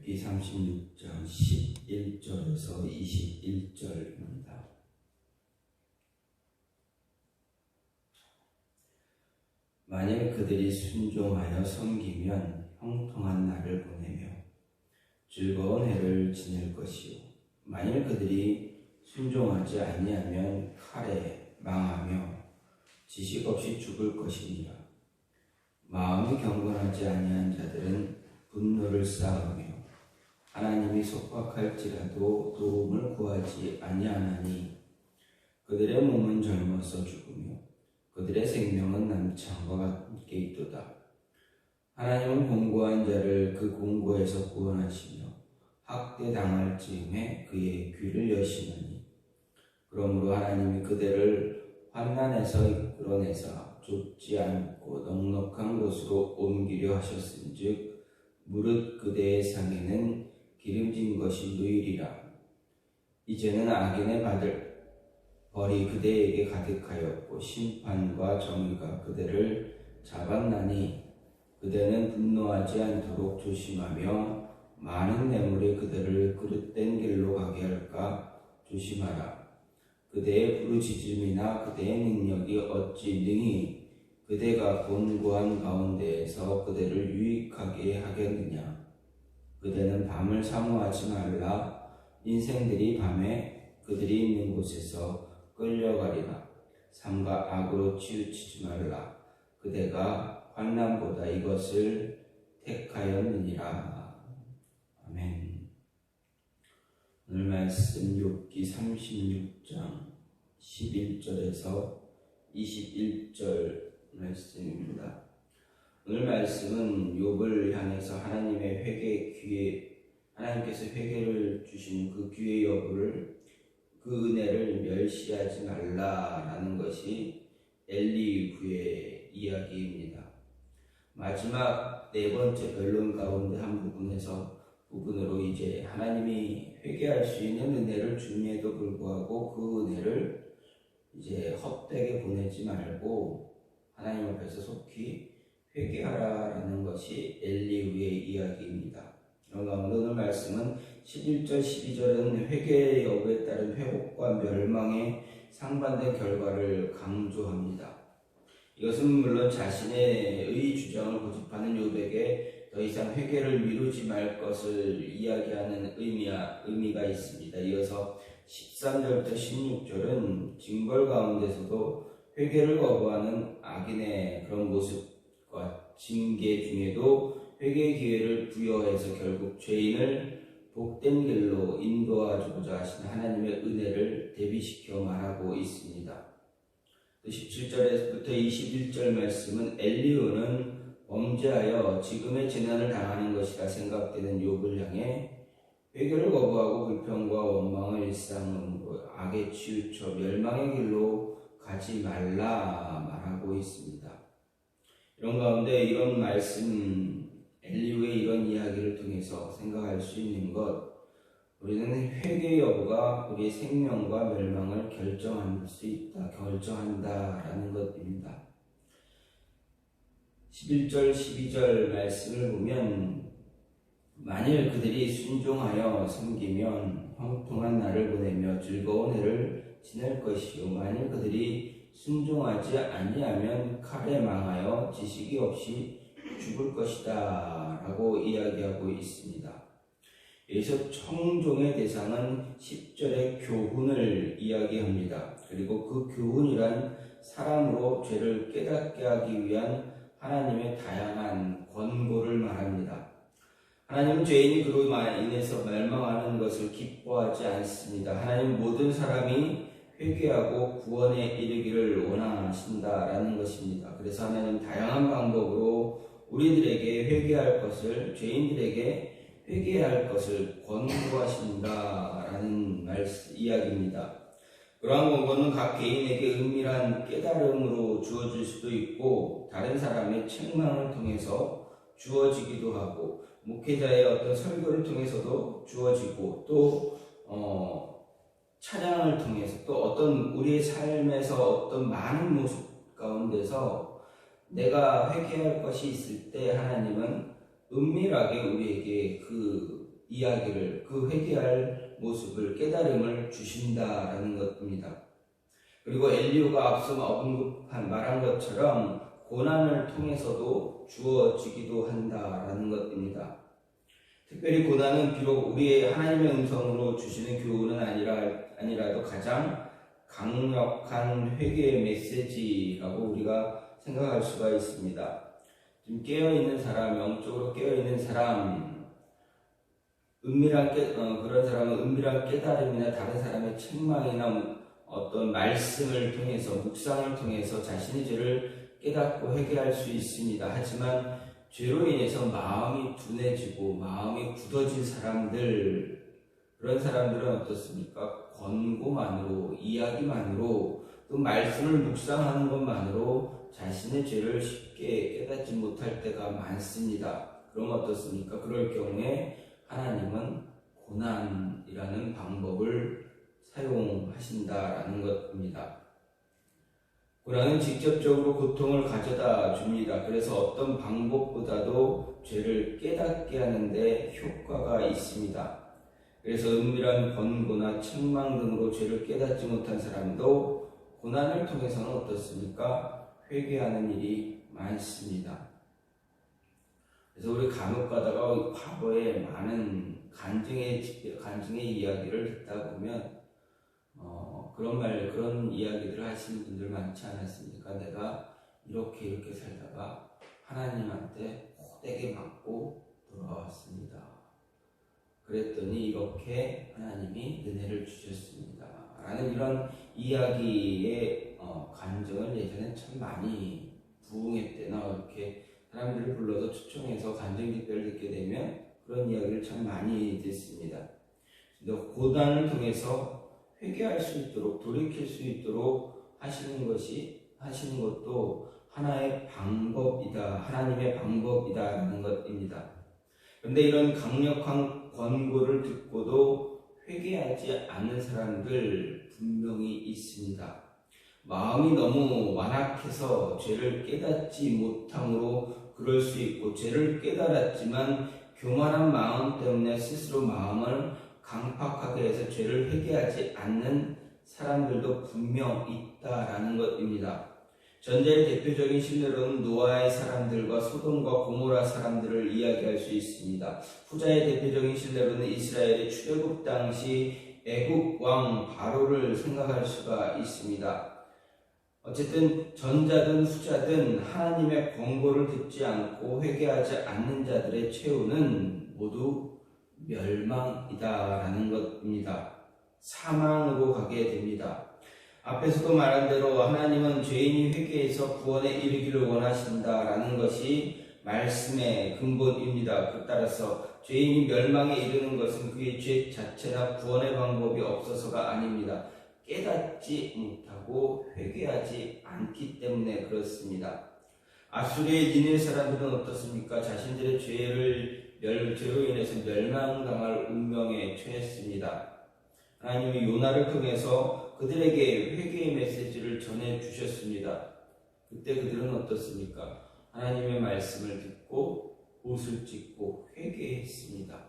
욥기 36장 11절에서 21절입니다. 만일 그들이 순종하여 섬기면 형통한 날을 보내며 즐거운 해를 지낼 것이요, 만일 그들이 순종하지 아니하면 칼에 망하며 지식 없이 죽을 것이니라. 마음이 경건하지 아니한 자들은 분노를 쌓으며 하나님이 속박할지라도 도움을 구하지 아니하나니 그들의 몸은 젊어서 죽으며 그들의 생명은 남창과 함께 있도다. 하나님은 공고한 자를 그 공고에서 구원하시며 학대당할 즈음에 그의 귀를 여시나니, 그러므로 하나님이 그들을 환난에서 이끌어내사 좁지 않고 넉넉한 곳으로 옮기려 하셨은즉 무릇 그대의 상에는 기름진 것이 누이리라. 이제는 악인의 받을 벌이 그대에게 가득하였고 심판과 정의가 그대를 잡았나니 그대는 분노하지 않도록 조심하며 많은 뇌물이 그대를 그릇된 길로 가게 할까 조심하라. 그대의 부르짖음이나 그대의 능력이 어찌 능히 그대가 곤고한 가운데에서 그대를 유익하게 하겠느냐. 그대는 밤을 사모하지 말라. 인생들이 밤에 그들이 있는 곳에서 끌려가리라. 삼가 악으로 치우치지 말라. 그대가 환난보다 이것을 택하였느니라. 아멘. 오늘 말씀 욥기 36장 11절에서 21절 말씀입니다. 오늘 말씀은 욥을 향해서 하나님의 하나님께서 회개를 주신 그 기회 여부를, 그 은혜를 멸시하지 말라라는 것이 엘리후의 이야기입니다. 마지막 네 번째 변론 가운데 한 부분으로 이제 하나님이 회개할 수 있는 은혜를 줌에도 불구하고 그 은혜를 이제 헛되게 보내지 말고 하나님 앞에서 속히 회개하라라는 것이 엘리후의 이야기입니다. 이런 가운데 오늘 말씀은 11절, 12절은 회개의 여부에 따른 회복과 멸망의 상반된 결과를 강조합니다. 이것은 물론 자신의 주장을 고집하는 욥에게 더 이상 회개를 미루지 말 것을 이야기하는 의미가 있습니다. 이어서 13절부터 16절은 징벌 가운데서도 회개를 거부하는 악인의 그런 모습과 징계 중에도 회개의 기회를 부여해서 결국 죄인을 복된 길로 인도하고자 하시는 하나님의 은혜를 대비시켜 말하고 있습니다. 17절에서부터 21절 말씀은 엘리후는 범죄하여 지금의 재난을 당하는 것이라 생각되는 욥을 향해 회개를 거부하고 불평과 원망을 일삼음으로 악에 치우쳐 멸망의 길로 가지 말라 말하고 있습니다. 이런 가운데 이런 말씀, 엘리후의 이런 이야기를 통해서 생각할 수 있는 것, 우리는 회개 여부가 우리의 생명과 멸망을 결정한다라는 것입니다. 11절, 12절 말씀을 보면 만일 그들이 순종하여 섬기면 형통한 날을 보내며 즐거운 해를 지낼 것이요, 만일 그들이 순종하지 아니하면 칼에 망하여 지식이 없이 죽을 것이다 라고 이야기하고 있습니다. 여기서 청종의 대상은 10절의 교훈을 이야기합니다. 그리고 그 교훈이란 사람으로 죄를 깨닫게 하기 위한 하나님의 다양한 권고를 말합니다. 하나님은 죄인이 그로 인해서 멸망하는 것을 기뻐하지 않습니다. 하나님은 모든 사람이 회개하고 구원에 이르기를 원하신다라는 것입니다. 그래서 하나님은 다양한 방법으로 우리들에게 회개할 것을, 죄인들에게 회개할 것을 권고하신다라는 이야기입니다. 그러한 권고는 각 개인에게 은밀한 깨달음으로 주어질 수도 있고 다른 사람의 책망을 통해서 주어지기도 하고 목회자의 어떤 설교를 통해서도 주어지고 또 찬양을 통해서 또 어떤 우리의 삶에서 어떤 많은 모습 가운데서 내가 회개할 것이 있을 때 하나님은 은밀하게 우리에게 그 이야기를, 그 회개할 모습을, 깨달음을 주신다라는 것입니다. 그리고 엘리후가 앞서 말한 것처럼 고난을 통해서도 주어지기도 한다라는 것입니다. 특별히 고난은 비록 우리의 하나님의 음성으로 주시는 교훈은 아니라도 가장 강력한 회개의 메시지라고 우리가 생각할 수가 있습니다. 지금 깨어있는 사람, 영적으로 깨어있는 사람, 그런 사람은 은밀한 깨달음이나 다른 사람의 책망이나 어떤 말씀을 통해서, 묵상을 통해서 자신의 죄를 깨닫고 회개할 수 있습니다. 하지만 죄로 인해서 마음이 둔해지고 마음이 굳어진 사람들, 그런 사람들은 어떻습니까? 권고만으로, 이야기만으로, 또 말씀을 묵상하는 것만으로 자신의 죄를 쉽게 깨닫지 못할 때가 많습니다. 그럼 어떻습니까? 그럴 경우에 하나님은 고난이라는 방법을 사용하신다라는 것입니다. 고난은 직접적으로 고통을 가져다 줍니다. 그래서 어떤 방법보다도 죄를 깨닫게 하는데 효과가 있습니다. 그래서 은밀한 권고나 책망 등으로 죄를 깨닫지 못한 사람도 고난을 통해서는 어떻습니까? 회개하는 일이 많습니다. 그래서 우리 간혹 가다가 과거에 많은 간증의 이야기를 듣다 보면 그런 이야기들을 하시는 분들 많지 않았습니까? 내가 이렇게 살다가 하나님한테 호되게 맞고 돌아왔습니다. 그랬더니 이렇게 하나님이 은혜를 주셨습니다. 라는 이런 이야기의 간증을 예전에 참 많이 부흥회 때나 이렇게 사람들을 불러서 초청해서 간증 집회를 듣게 되면 그런 이야기를 참 많이 듣습니다. 고난을 통해서 회개할 수 있도록, 돌이킬 수 있도록 하시는 것도 하나의 방법이다, 하나님의 방법이다라는 것입니다. 그런데 이런 강력한 권고를 듣고도 회개하지 않는 사람들 분명히 있습니다. 마음이 너무 완악해서 죄를 깨닫지 못함으로 그럴 수 있고, 죄를 깨달았지만 교만한 마음 때문에 스스로 마음을 강팍하게 해서 죄를 회개하지 않는 사람들도 분명 있다라는 것입니다. 전제의 대표적인 신뢰로는 노아의 사람들과 소돔과 고모라 사람들을 이야기할 수 있습니다. 후자의 대표적인 신뢰로는 이스라엘의 출애굽 당시 애굽 왕 바로를 생각할 수가 있습니다. 어쨌든 전자든 후자든 하나님의 권고를 듣지 않고 회개하지 않는 자들의 최후는 모두 멸망이다라는 것입니다. 사망으로 가게 됩니다. 앞에서도 말한 대로 하나님은 죄인이 회개해서 구원에 이르기를 원하신다라는 것이 말씀의 근본입니다. 따라서 죄인이 멸망에 이르는 것은 그의 죄 자체나 구원의 방법이 없어서가 아닙니다. 깨닫지 못하고 회개하지 않기 때문에 그렇습니다. 아수리의 니느웨 사람들은 어떻습니까? 자신들의 죄로 인해서 멸망당할 운명에 처했습니다. 하나님이 요나를 통해서 그들에게 회개의 메시지를 전해주셨습니다. 그때 그들은 어떻습니까? 하나님의 말씀을 듣고 옷을 찢고 회개했습니다.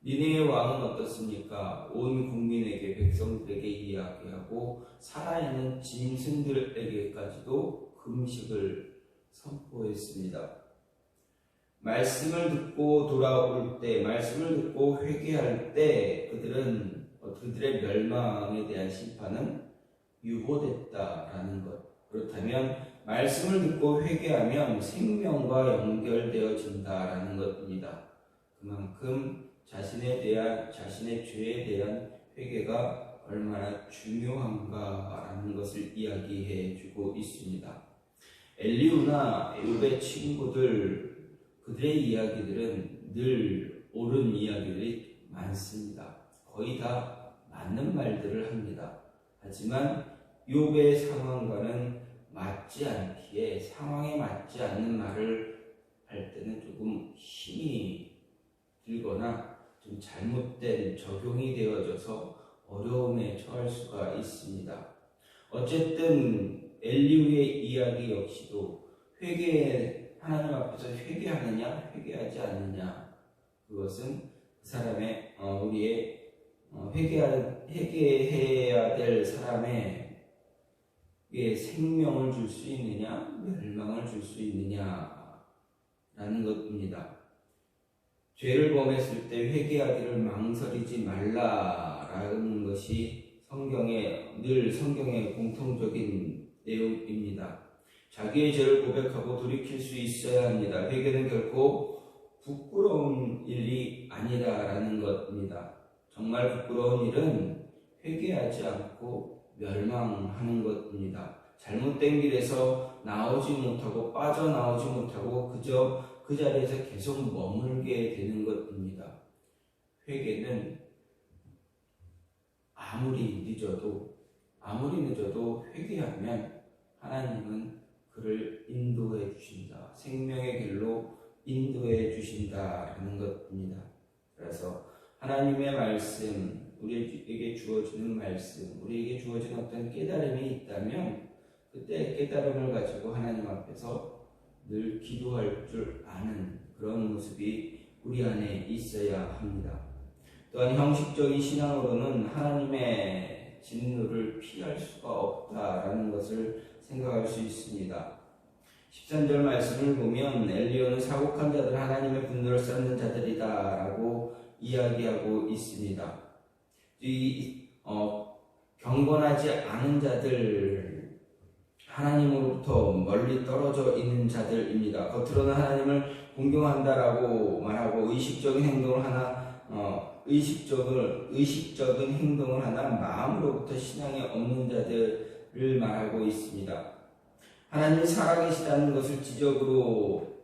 니느웨 왕은 어떻습니까? 온 국민에게, 백성들에게 이야기하고 살아있는 짐승들에게까지도 금식을 선포했습니다. 말씀을 듣고 돌아올 때, 말씀을 듣고 회개할 때 그들의 멸망에 대한 심판은 유보됐다라는 것. 그렇다면 말씀을 듣고 회개하면 생명과 연결되어진다라는 것입니다. 그만큼 자신의 죄에 대한 회개가 얼마나 중요한가라는 것을 이야기해 주고 있습니다. 엘리후나 욥의 친구들, 그들의 이야기들은 늘 옳은 이야기들이 많습니다. 거의 다 맞는 말들을 합니다. 하지만 욥의 상황과는 맞지 않기에 상황에 맞지 않는 말을 할 때는 조금 힘이 들거나 좀 잘못된 적용이 되어져서 어려움에 처할 수가 있습니다. 어쨌든 엘리후의 이야기 역시도 하나님 앞에서 회개하느냐 회개하지 않느냐, 그것은 사람의 우리의 회개해야 될 사람에게 생명을 줄 수 있느냐, 멸망을 줄 수 있느냐라는 것입니다. 죄를 범했을 때 회개하기를 망설이지 말라라는 것이 성경의 공통적인 내용입니다. 자기의 죄를 고백하고 돌이킬 수 있어야 합니다. 회개는 결코 부끄러운 일이 아니라라는 것입니다. 정말 부끄러운 일은 회개하지 않고 멸망하는 것입니다. 잘못된 길에서 나오지 못하고 빠져나오지 못하고 그저 그 자리에서 계속 머물게 되는 것입니다. 회개는 아무리 늦어도 회개하면 하나님은 그를 인도해 주신다. 생명의 길로 인도해 주신다라는 것입니다. 그래서 하나님의 말씀, 우리에게 주어지는 말씀, 우리에게 주어진 어떤 깨달음이 있다면 그때 깨달음을 가지고 하나님 앞에서 늘 기도할 줄 아는 그런 모습이 우리 안에 있어야 합니다. 또한 형식적인 신앙으로는 하나님의 진노를 피할 수가 없다라는 것을 생각할 수 있습니다. 13절 말씀을 보면 엘리야는 사곡한 자들 하나님의 분노를 쌓는 자들이다 라고 이야기하고 있습니다. 경건하지 않은 자들, 하나님으로부터 멀리 떨어져 있는 자들입니다. 겉으로는 하나님을 공경한다라고 말하고 의식적인 행동을 하나 마음으로부터 신앙이 없는 자들을 말하고 있습니다. 하나님이 살아계시다는 것을 지적으로는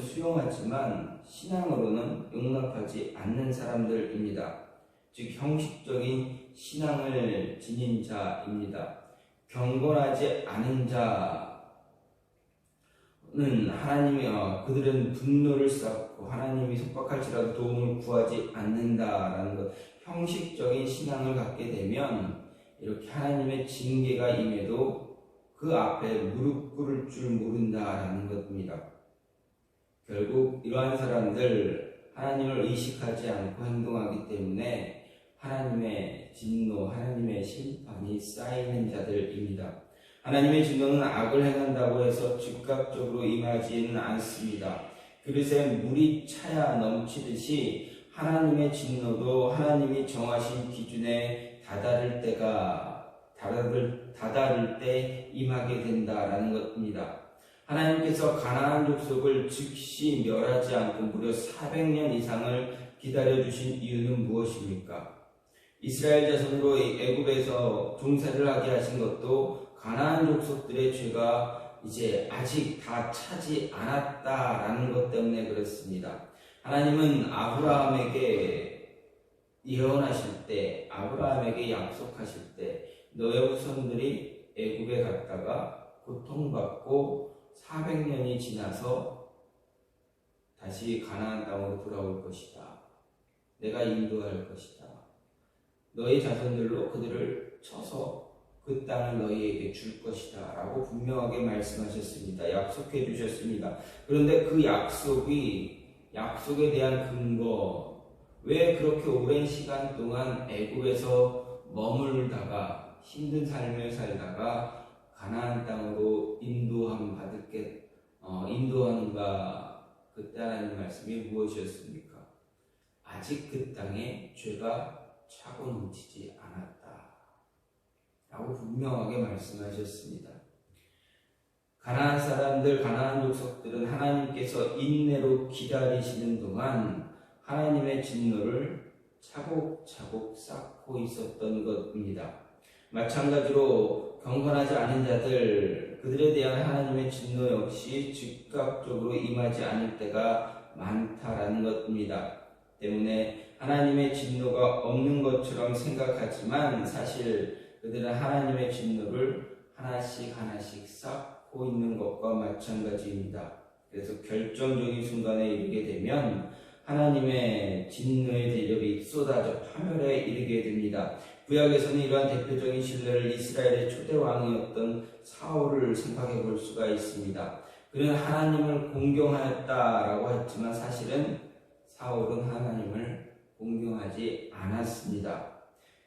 수용하지만 신앙으로는 용납하지 않는 사람들입니다. 즉 형식적인 신앙을 지닌 자입니다. 경건하지 않은 자는 그들은 분노를 쌓고 하나님이 속박할지라도 도움을 구하지 않는다라는 것. 형식적인 신앙을 갖게 되면 이렇게 하나님의 징계가 임해도 그 앞에 무릎 꿇을 줄 모른다라는 것입니다. 결국 이러한 사람들 하나님을 의식하지 않고 행동하기 때문에 하나님의 진노, 하나님의 심판이 쌓이는 자들입니다. 하나님의 진노는 악을 행한다고 해서 즉각적으로 임하지는 않습니다. 그릇에 물이 차야 넘치듯이 하나님의 진노도 하나님이 정하신 기준에 다다를 때 임하게 된다라는 것입니다. 하나님께서 가나안 족속을 즉시 멸하지 않고 무려 400년 이상을 기다려주신 이유는 무엇입니까? 이스라엘 자손으로 애굽에서 종살이를 하게 하신 것도 가나안 족속들의 죄가 이제 아직 다 차지 않았다라는 것 때문에 그렇습니다. 하나님은 아브라함에게 예언하실 때, 아브라함에게 약속하실 때 너의 후손들이 애굽에 갔다가 고통받고 400년이 지나서 다시 가나안 땅으로 돌아올 것이다. 내가 인도할 것이다. 너희 자손들로 그들을 쳐서 그 땅을 너희에게 줄 것이다 라고 분명하게 말씀하셨습니다. 약속해 주셨습니다. 그런데 그 약속에 대한 근거, 왜 그렇게 오랜 시간 동안 애굽에서 머물다가 힘든 삶을 살다가 가나안 땅으로 인도하는가? 그때 하나님 말씀이 무엇이었습니까? 아직 그 땅에 죄가 차고 넘치지 않았다 라고 분명하게 말씀하셨습니다. 가나안 사람들, 가나안 족속들은 하나님께서 인내로 기다리시는 동안 하나님의 진노를 차곡차곡 쌓고 있었던 것입니다. 마찬가지로 경건하지 않은 자들, 그들에 대한 하나님의 진노 역시 즉각적으로 임하지 않을 때가 많다라는 것입니다. 때문에 하나님의 진노가 없는 것처럼 생각하지만 사실 그들은 하나님의 진노를 하나씩 쌓고 있는 것과 마찬가지입니다. 그래서 결정적인 순간에 이르게 되면 하나님의 진노의 대접이 쏟아져 파멸에 이르게 됩니다. 구약에서는 이러한 대표적인 신뢰를 이스라엘의 초대 왕이었던 사울을 생각해 볼 수가 있습니다. 그는 하나님을 공경하였다라고 했지만 사실은 사울은 하나님을 공경하지 않았습니다.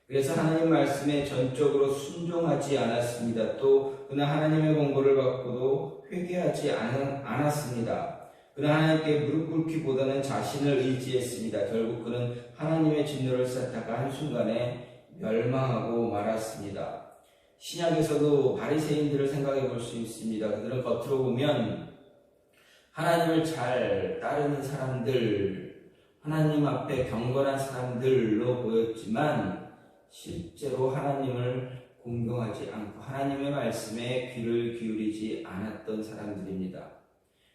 그래서 하나님 말씀에 전적으로 순종하지 않았습니다. 또 그는 하나님의 권고를 받고도 회개하지 않았습니다. 그는 하나님께 무릎 꿇기보다는 자신을 의지했습니다. 결국 그는 하나님의 진노를 쌓다가 한순간에 멸망하고 말았습니다. 신약에서도 바리새인들을 생각해 볼 수 있습니다. 그들은 겉으로 보면 하나님을 잘 따르는 사람들, 하나님 앞에 경건한 사람들로 보였지만 실제로 하나님을 공경하지 않고 하나님의 말씀에 귀를 기울이지 않았던 사람들입니다.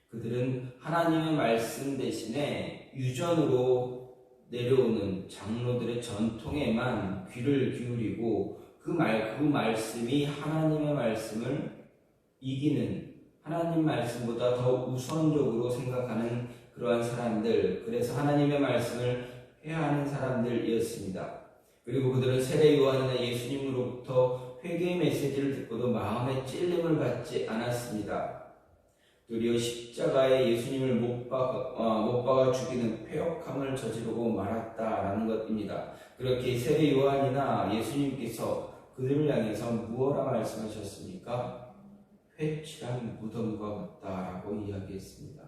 그들은 하나님의 말씀 대신에 유전으로 내려오는 장로들의 전통에만 귀를 기울이고 그 말씀이 하나님의 말씀을 이기는, 하나님 말씀보다 더 우선적으로 생각하는 그러한 사람들, 그래서 하나님의 말씀을 회하는 사람들이었습니다. 그리고 그들은 세례 요한이나 예수님으로부터 회개의 메시지를 듣고도 마음의 찔림을 받지 않았습니다. 도리어 십자가에 예수님을 못 박아 죽이는 패역함을 저지르고 말았다라는 것입니다. 그렇게 세례 요한이나 예수님께서 그들을 향해서 무엇라 말씀하셨습니까? 회칠한 무덤과 같다라고 이야기했습니다.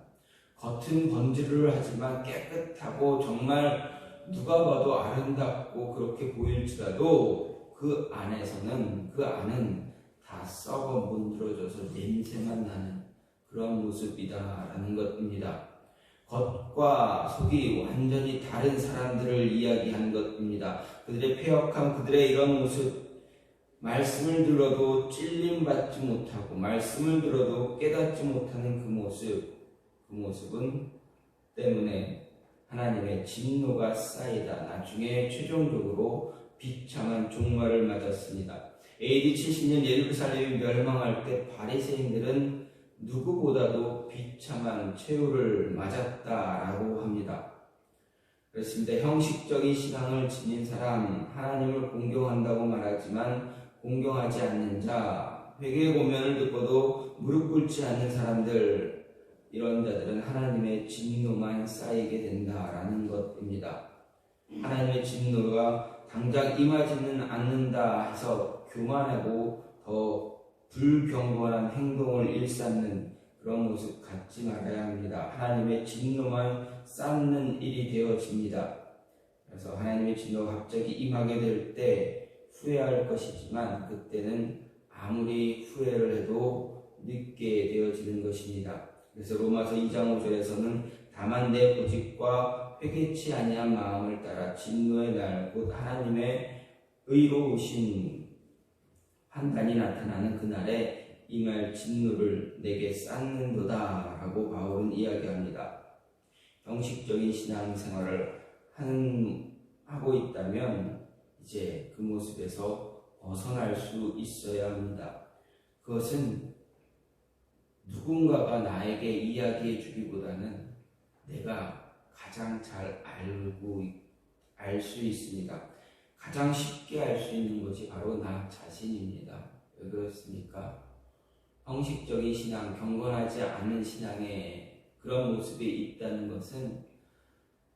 겉은 번지르르 하지만 깨끗하고 정말 누가 봐도 아름답고 그렇게 보일지라도 그 안은 다 썩어 문드러져서 냄새만 나는 그런 모습이다라는 것입니다. 겉과 속이 완전히 다른 사람들을 이야기한 것입니다. 그들의 패역함, 그들의 이런 모습, 말씀을 들어도 찔림받지 못하고 말씀을 들어도 깨닫지 못하는 그 모습은 때문에 하나님의 진노가 쌓이다 나중에 최종적으로 비참한 종말을 맞았습니다. AD 70년 예루살렘이 멸망할 때 바리새인들은 누구보다도 비참한 최후를 맞았다라고 합니다. 그렇습니다. 형식적인 신앙을 지닌 사람, 하나님을 공경한다고 말하지만 공경하지 않는 자, 회개의 고면을 듣고도 무릎 꿇지 않는 사람들, 이런 자들은 하나님의 진노만 쌓이게 된다라는 것입니다. 하나님의 진노가 당장 임하지는 않는다 해서 교만하고 더 불경건한 행동을 일삼는 그런 모습 갖지 말아야 합니다. 하나님의 진노만 쌓는 일이 되어집니다. 그래서 하나님의 진노가 갑자기 임하게 될 때 후회할 것이지만 그때는 아무리 후회를 해도 늦게 되어지는 것입니다. 그래서 로마서 2장 5절에서는 다만 내 고집과 회개치 아니한 마음을 따라 진노의 날 곧 하나님의 의로우신 판단이 나타나는 그날에 임할 진노를 내게 쌓는도다 라고 바울은 이야기합니다. 형식적인 신앙생활을 하고 있다면 이제 그 모습에서 벗어날 수 있어야 합니다. 그것은 누군가가 나에게 이야기해 주기보다는 내가 가장 잘 알 수 있습니다. 가장 쉽게 알 수 있는 것이 바로 나 자신입니다. 왜 그렇습니까? 형식적인 신앙, 경건하지 않은 신앙에 그런 모습이 있다는 것은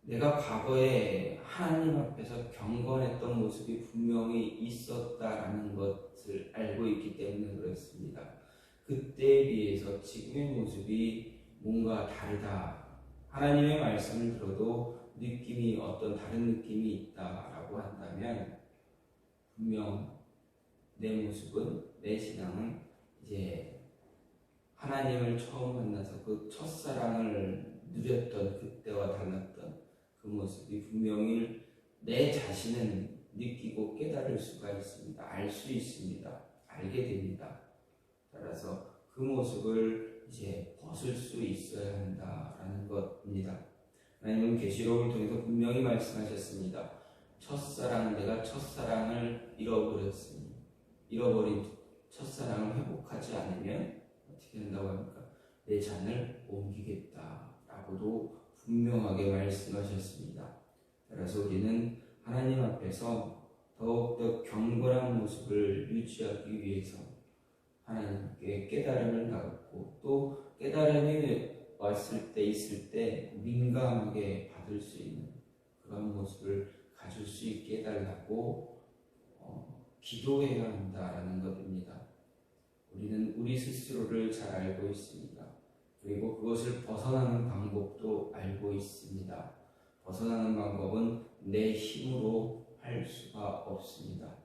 내가 과거에 하나님 앞에서 경건했던 모습이 분명히 있었다라는 것을 알고 있기 때문에 그렇습니다. 그때에 비해서 지금의 모습이 뭔가 다르다. 하나님의 말씀을 들어도 어떤 다른 느낌이 있다라고 한다면 분명 내 모습은, 내 신앙은 이제 하나님을 처음 만나서 그 첫사랑을 누렸던 그때와 달랐던 그 모습이 분명히 내 자신은 느끼고 깨달을 수가 있습니다. 알 수 있습니다. 알게 됩니다. 따라서 그 모습을 이제 벗을 수 있어야 한다라는 것입니다. 하나님은 계시록을 통해서 분명히 말씀하셨습니다. 내가 첫사랑을 잃어버린 첫사랑을 회복하지 않으면 어떻게 된다고 합니까? 내 잔을 옮기겠다라고도 분명하게 말씀하셨습니다. 따라서 우리는 하나님 앞에서 더욱더 경건한 모습을 유지하기 위해서 하나님께 깨달음을 갖고 또 깨달음이 왔을 때 있을 때 민감하게 받을 수 있는 그런 모습을 가질 수 있게 해달라고 기도해야 한다라는 것입니다. 우리는 우리 스스로를 잘 알고 있습니다. 그리고 그것을 벗어나는 방법도 알고 있습니다. 벗어나는 방법은 내 힘으로 할 수가 없습니다.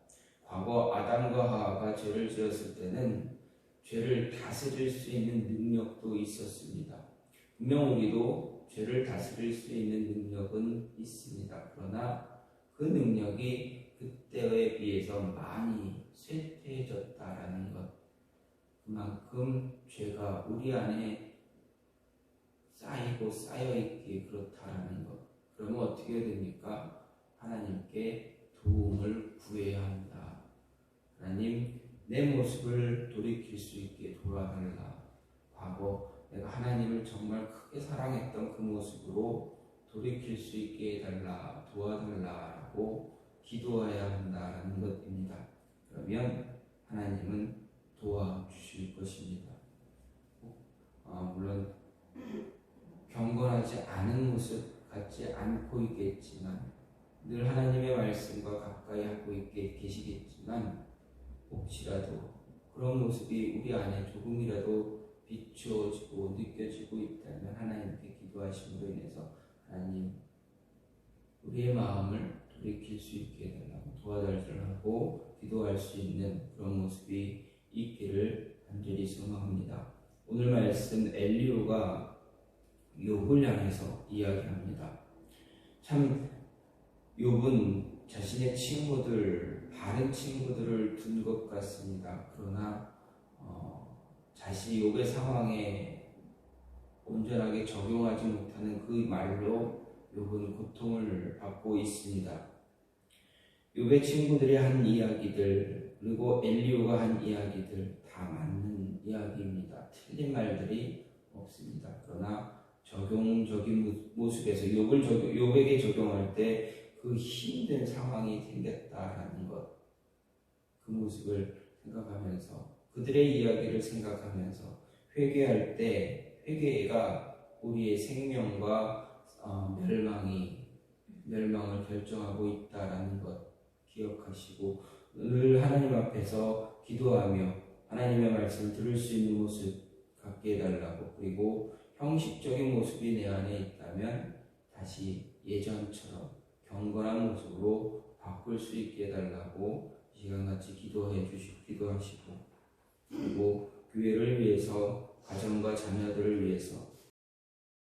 과거 아담과 하와가 죄를 지었을 때는 죄를 다스릴 수 있는 능력도 있었습니다. 분명 우리도 죄를 다스릴 수 있는 능력은 있습니다. 그러나 그 능력이 그때에 비해서 많이 쇠퇴해졌다라는 것, 그만큼 죄가 우리 안에 쌓이고 쌓여있기에 그렇다라는 것. 그러면 어떻게 됩니까? 하나님께 도움을 구해야 한다. 하나님, 내 모습을 돌이킬 수 있게 도와달라. 과거 내가 하나님을 정말 크게 사랑했던 그 모습으로 돌이킬 수 있게 해달라, 도와달라라고 기도해야 한다라는 것입니다. 그러면 하나님은 도와주실 것입니다. 물론 경건하지 않은 모습 같지 않고 있겠지만, 늘 하나님의 말씀과 가까이 하고 계시겠지만, 혹시라도 그런 모습이 우리 안에 조금이라도 비추어지고 느껴지고 있다면 하나님께 기도하심으로 인해서 하나님, 우리의 마음을 돌이킬 수 있게 해달라고 도와달라고 기도할 수 있는 그런 모습이 있기를 간절히 소망합니다. 오늘 말씀 엘리후가 욥을 향해서 이야기합니다. 참 욥은 자신의 친구들, 바른 친구들을 둔 것 같습니다. 그러나 자신이 욥의 상황에 온전하게 적용하지 못하는 그 말로 욥은 고통을 받고 있습니다. 욥의 친구들이 한 이야기들, 그리고 엘리후가 한 이야기들 다 맞는 이야기입니다. 틀린 말들이 없습니다. 그러나 적용적인 모습에서 욥에게 적용할 때 그 힘든 상황이 생겼다라는 것, 그 모습을 생각하면서 그들의 이야기를 생각하면서 회개할 때 회개가 우리의 생명과 멸망을 결정하고 있다라는 것 기억하시고 늘 하나님 앞에서 기도하며 하나님의 말씀을 들을 수 있는 모습 갖게 해달라고, 그리고 형식적인 모습이 내 안에 있다면 다시 예전처럼 경건한 모습으로 바꿀 수 있게 해달라고 이 시간같이 기도하시고, 그리고 교회를 위해서, 가정과 자녀들을 위해서